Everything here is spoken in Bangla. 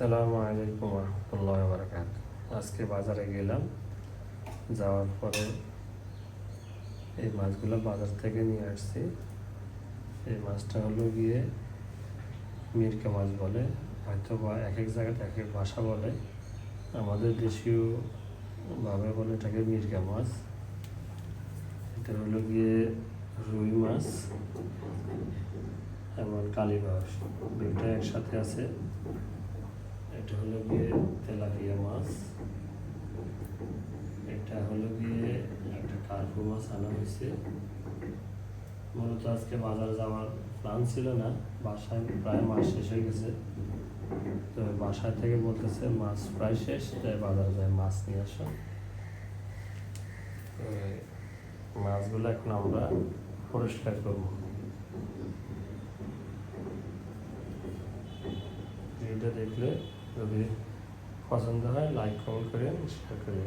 আসসালামু আলাইকুম রহমতুল্লাহ বারাকাত। আজকে বাজারে গেলাম, যাওয়ার পরে এই মাছগুলো বাজার থেকে নিয়ে আসছি। এই মাছটা হলো গিয়ে মিরকা মাছ বলে, হয়তো বা এক এক জায়গাতে এক এক ভাষা বলে। আমাদের দেশীয়ভাবে বলে এটাকে মিরকা মাছ। এটা হলো গিয়ে রুই মাছ এবং কালীবাউস, দুইটা একসাথে আছে। এটা হলো গিয়ে তেলাপিয়া মাছ, এটা হলো গিয়ে একটা কার্পু মাছ আনা হয়েছে। মূলত আজকে বাজার যাওয়ার প্ল্যান ছিল না, বাসায় প্রায় মাছ শেষ হয়ে গেছে। তো বাসায় থেকে বলতেছে মাছ প্রায় শেষ, তাই বাজার যায় মাছ নিয়ে আসো। মাছগুলো এখন আমরা পরিষ্কার করব। ভিডিওটা দেখলে যদি পছন্দ হয় লাইক কমেন্ট করে শেয়ার করে